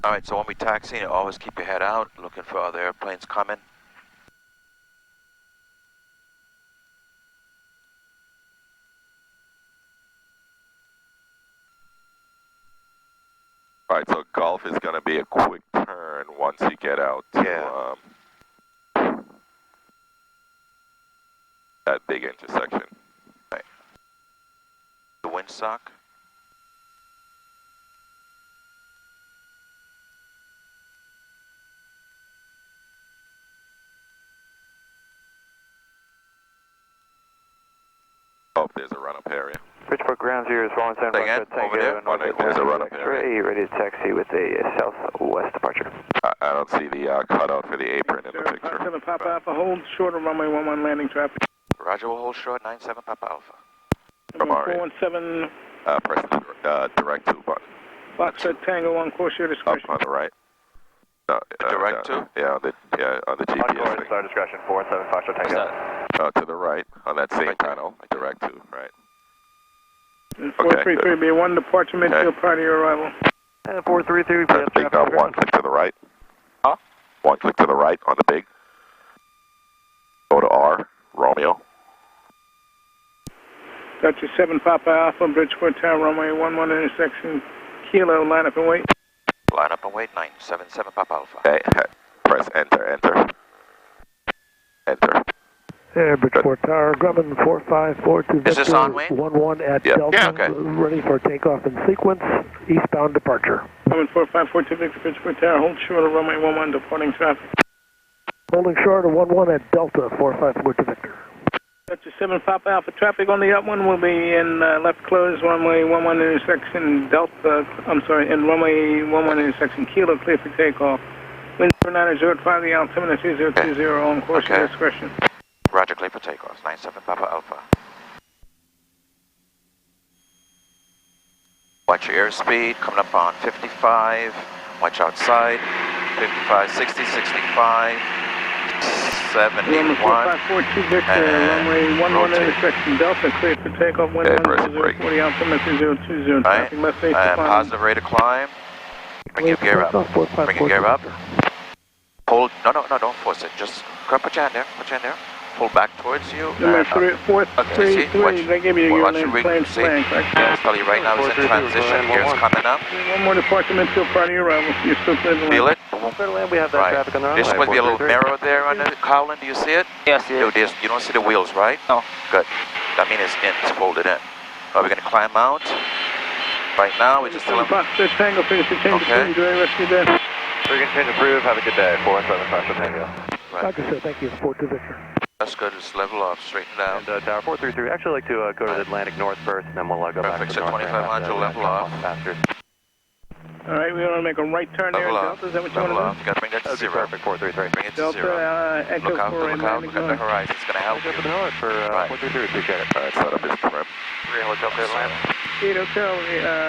All right, so when we taxi, you always keep your head out, looking for other airplanes coming. All right, so Gulf is going to be a quick turn once you get out to that big intersection. Right. The windsock. Oh, there's a run-up area. Bridgeport ground zero is falling center. Again, over there. There's a run-up area. Ready to taxi with a southwest departure. I don't see the cutout for the apron in the picture. 7 Papa Alpha, hold short of runway 11 landing traffic. Roger, we'll hold short, 97 Papa Alpha. From our 417. press the direct to button. Foxtrot Tango on course, your discretion. Up on the right. No, direct to? Yeah, on the GPS On course, thing. our discretion, 47 Foxtrot Tango. To the right, on that same panel, direct to, right. 433, B1 departure midfield prior to your arrival. And 433, Press big knob, one click to the right. Huh? One click to the right on the big. Go to R, Romeo. Dutch 7 Papa Alpha, Bridgeport Tower, runway 11 intersection, Kilo, line up and wait. Line up and wait, 977 Papa Alpha. Okay, press enter, enter. Enter. Hey, Bridgeport Tower, Grumman 4542 Is this on, Wayne? 11 at Yep. Delta, Yeah, okay. ready for takeoff in sequence, eastbound departure. Grumman 4542 Victor, Bridgeport Tower, hold short of runway 11, departing traffic. Holding short of 11 at Delta 4542 Victor. Dutch 7 Papa Alpha, traffic on the up one will be in left close, runway 11 intersection, Delta, in runway 11 intersection, Kilo, clear for takeoff. Wind 0905, the altimeter 2020, on course, your discretion. Roger, clear for takeoff, 97 Papa Alpha. Watch your airspeed, coming up on 55. Watch outside, 55, 60, 65, 71. 4542 Victor, runway 11 intersection, Delta, clear for takeoff, wind 1040, altimeter 2020, traffic left 8 And positive rate of climb. Bring your gear up. Bring your gear up. Hold, no, don't force it. Just put your hand there, put your hand there. Pull back towards you. Number 433, they give you your name, plane flank, right? I'll tell you right now, it's in transition, gear's coming up. One more departure midfield prior to your arrival. You're still clear to land. Feel it? We have that Right. traffic on the runway. There's supposed to be a little mirror there on the cowling, do you see it? Yes, Dude, you don't see the wheels, right? No. Good. That means it's in, it's folded in. Are we going to climb out? Right now, we're just telling them. Tango, finish the change of enjoy the rest of your day. We're going to change approve. Have a good day. 47 Foxtrot Tango. Right. Roger, sir, thank you. 42 Victor. That's good, just level off, straighten down. And Tower 433, actually like to go to the Atlantic North first, and then we'll go back to Perfect, the so north. 2500, level off. Faster. All right, we want to make a right turn there. Level off, Delta, is that what you level want off. You got to bring that to That'd be zero. perfect, 433. Bring it to to do? zero. Delta, Echo Look out, 4 look out at the horizon, it's going to help you. Good North for Right. 433, appreciate it. All right, set up his trim. 3 Hotel Clear to land. 8 Hotel,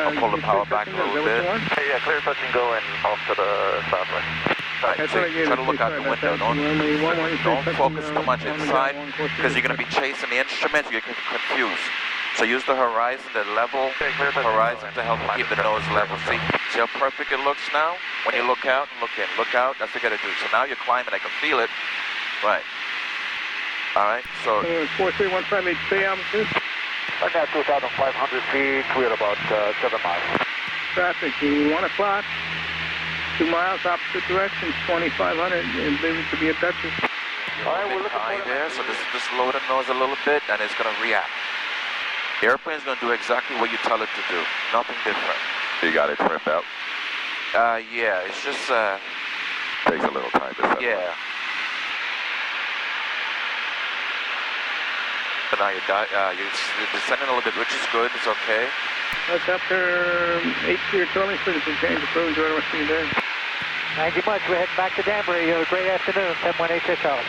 I'll pull the power back a little bit. Hey, yeah, clear touch and go and off to the southwest. Right, so try to look out the window. Don't focus too much inside because you're going to be chasing the instruments. You get confused. So use the horizon, the level horizon to help keep the nose level. See how perfect it looks now? When you look out and look in. Look out, that's what you got to do. So now you're climbing. I can feel it. Right. All right, so 43158, stay altitude. Right now, 2,500 feet, clear about 7 miles. Traffic, 1 o'clock. 2 miles opposite direction, 2,500, and leave it to be a Duchess. All right, we're looking high there, so just lower the nose a little bit, and it's going to react. The airplane's going to do exactly what you tell it to do. Nothing different. You got it trimmed out? Yeah, it's just, Takes a little time to set up. yeah. So now you're descending a little bit, which is good, it's okay. That's after 8 clear turning, so it's a change of crew. Enjoy the rest of your day. Thank you much. We're heading back to Danbury. You have a great afternoon. 1018 Charlie.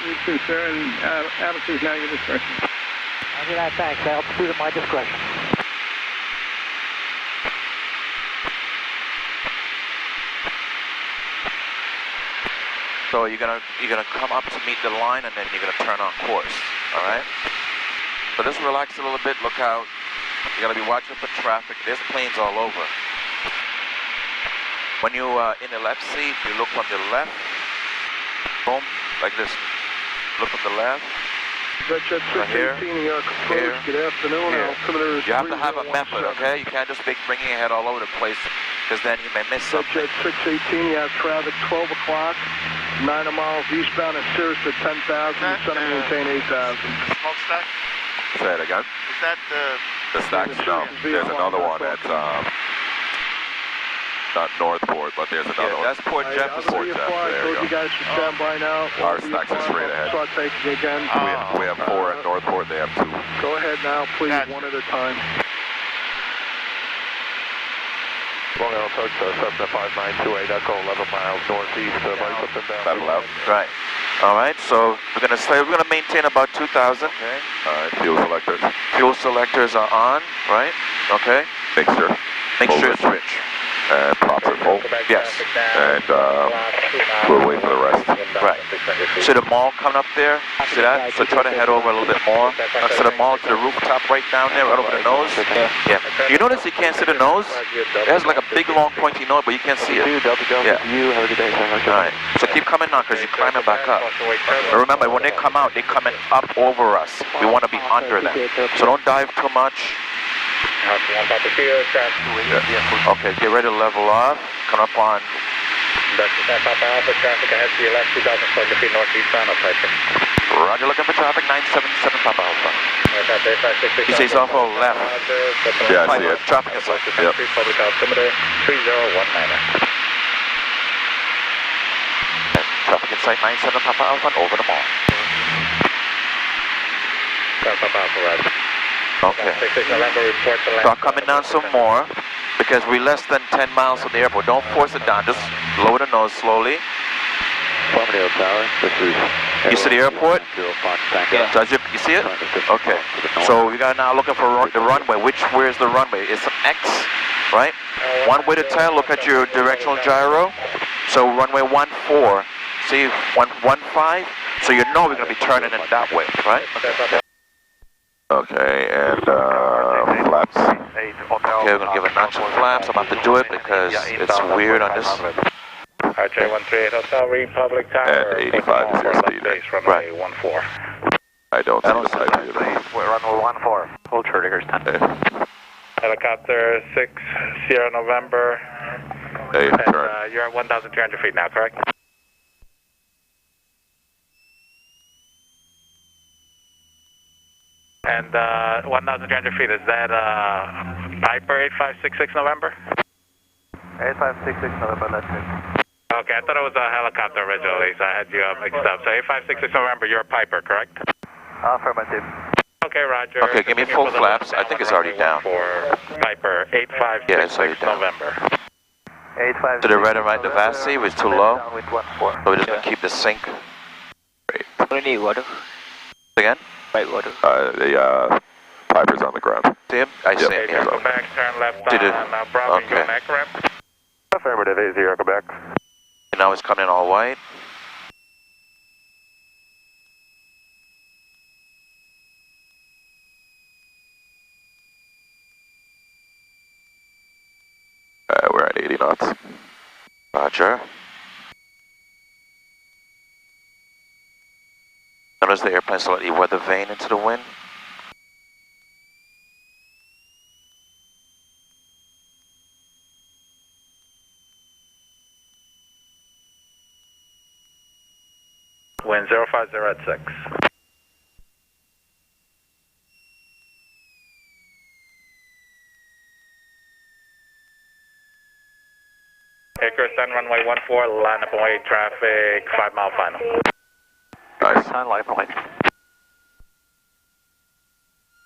You too, sir, and altitude now your discretion. Roger that, thanks. Altitude at my discretion. So you're gonna come up to meet the line, and then you're gonna turn on course. All right. So just relax a little bit. Look out. You gotta be watching for traffic. There's planes all over. When you in the left seat, you look from the left. Boom, like this. Look from the left. Brunch at 618 New York approach. Good afternoon. Altimeter is you have to have a method, okay? You can't just be bringing your head all over the place, because then you may miss something. Brunch at 618, you have traffic 12 o'clock, 9 miles eastbound and Sirius to 10,000, center maintain 8,000. The smokestack? Say it again. Is that The stacks? No. There's another one at, not Northport, but there's another one. That's Port Jefferson. Port Jeff. There you go. You guys should stand by now. Our stacks are straight ahead. Start taking again. We have 4 at Northport, they have 2. Go ahead now, please, one at a time. Long Island Approach, 75928, Echo, 11 miles northeast, right up and down. Battle out. Right. All right, so we're gonna maintain about 2,000. Okay. Fuel selectors. Fuel selectors are on, right? Okay. Mixture. Mixture is rich. And props are full. Yes. And we'll wait for the rest. Right. See the mall coming up there? See that? So try to head over a little bit more. So the mall to the rooftop right down there, right over the nose. Yeah. You notice you can't see the nose? It has like a big long pointy nose, but you can't see it. Yeah. You have a good day, sir. All right. So keep coming now because you're climbing back up. But remember, when they come out, they're coming up over us. We want to be under them. So don't dive too much. Okay, get ready to level off. Come up on. Traffic ahead to your left, 2,040 feet northeastbound, approaching. Roger, looking for traffic, 977 Papa Alpha. He says off our left. Yeah, I see it. Traffic is like, Yep. Public altimeter 3019. Traffic in sight, 97 Papa Alpha, and over the mall. Papa Alpha, right. Okay. 6 November, report to land. Start coming down some more, because we're less than 10 miles from the airport. Don't force it down, just lower the nose slowly. Palmdale Tower, this is... You see the airport? Yeah. So you see it? Okay. So we got now looking for the runway. Where's the runway? It's an X, right? One way to tell, look at your directional gyro. So runway 14, see 115. So you know we're going to be turning in that way, right? Okay, and flaps. Okay, we're going to give a notch of flaps. I'm about to do it because it's weird on this. RJ138 Hotel Republic Tower. And 85 is your speed. Base, runway 14. I don't see the side view. Runway 14. Hold short, Eagers 10. Helicopter 6 Sierra November. Hey, And turn. you're at 1,200 feet now, correct? And 1,300 feet, is that Piper 8566 November? 8566 November, that's it. Okay, I thought it was a helicopter originally, so I had you mixed up. So 8566 November, you're a Piper, correct? Affirmative. Okay, Roger. Okay, give me full flaps. I think it's already down. For Piper 8566 Yeah, it's already down. November. 85. To the right and right, the VASI was too low. With 14. So we're just going to keep the sync. We need water. Again? Right water. The Piper's on the ground. See him? I see him Okay, here. go back, turn left Did it? on Bravo, Okay. go back ramp. Affirmative, 80, Quebec. Now it's coming in all white. We're at 80 knots. Roger. Notice the airplane slightly weather vane into the wind. Wind 050 at 6. Icarus 10, runway 14, line up and wait, traffic, 5 mile final. Nice. Sun light point.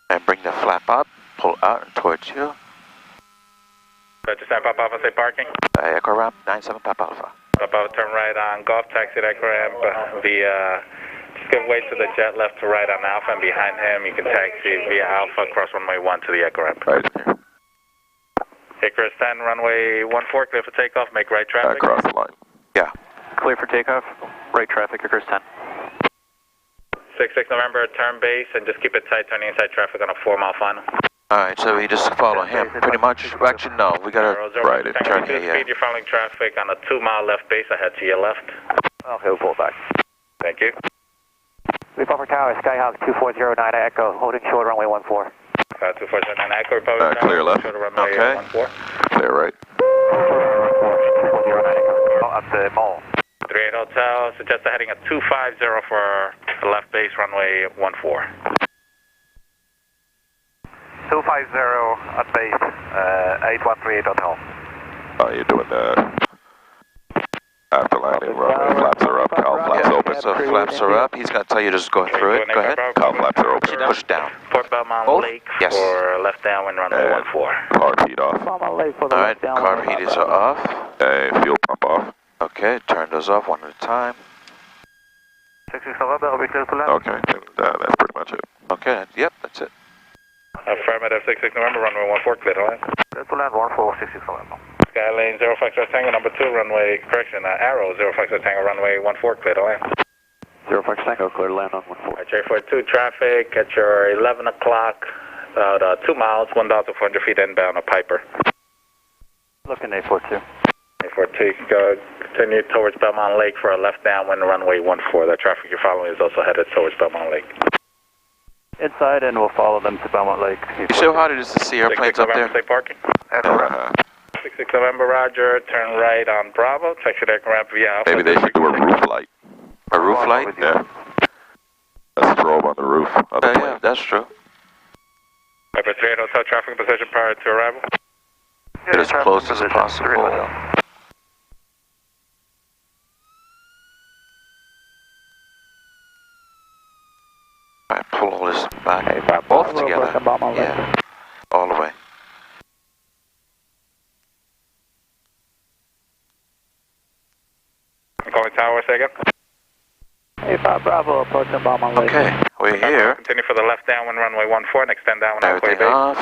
And bring the flap up, pull out and towards you. Just stand Papa Alpha, say parking. Echo ramp, 97 Papa Alpha. Papa Alpha, turn right on Golf, taxi at Echo ramp. Just give way to the jet left to right on Alpha, and behind him you can taxi via Alpha across runway 1 to the Echo ramp. Right here. Icarus 10, runway 14, clear for takeoff, make right traffic. Across the line. Yeah. Clear for takeoff. Right traffic, Icarus 10. 66 November, turn base, and just keep it tight, turning inside traffic on a 4 mile final. Alright, so we just follow him, pretty much. Actually, no, we gotta Right, it turn Speed, here, yeah. you're following traffic on a 2-mile left base ahead to your left. Okay, we'll pull back. Thank you. Republic Tower, Skyhawk 2409 Echo, holding short runway 14. 2479 Echo, Republic Tower. clear left. Short runway Okay. 14. Clear right. 2409 Echo. Up the mall. 38 Hotel, suggest a heading at 250 for the left base, runway 14. 250 at base, 8138 Hotel. Oh, you're doing the after landing runway. Flaps are up. Cowl flaps Yeah, open. so flaps are up. He's gonna tell you to just go through it. Go ahead. Cowl flaps are open. Push down. Port Belmont Both? Lake Yes. for left downwind, runway 14. Hard heat off. Alright, carb heaters are off. Hey, fuel pump off. Okay, turn those off one at a time. 66 November, will be clear to land. Okay, and, that's pretty much it. Okay, yep, that's it. Affirmative, 66 November, runway 14, clear to land. Clear to land, 1466 November. Skylane 0 Foxtrot Tango, number 2, runway, correction, Arrow 0 Foxtrot Tango, runway 14, clear to land. 0 Fox Tango, clear to land on 14. J42 traffic at your 11 o'clock, about 2 miles, 1,400 feet inbound of Piper. Looking A42. A42, go continue towards Belmont Lake for a left downwind, runway 14. The traffic you're following is also headed towards Belmont Lake. Inside, and we'll follow them to Belmont Lake. You see how hard it is to see airplanes up there? Stay parking. 66 November, Roger, turn right on Bravo, exit aircraft via Alpha. Maybe they should do a roof light. A roof light? Yeah. A strobe on the roof of the Yeah, plane. that's true. Piper 38 Hotel, traffic position prior to arrival. Get as close as possible. Alright, pull all this back. Both together. Yeah, all the way. I'm calling tower, say again. A5 Bravo, approaching Belmont Lake. Okay, we're here. Continue for the left downwind, runway 14, and extend downwind halfway Everything base. off.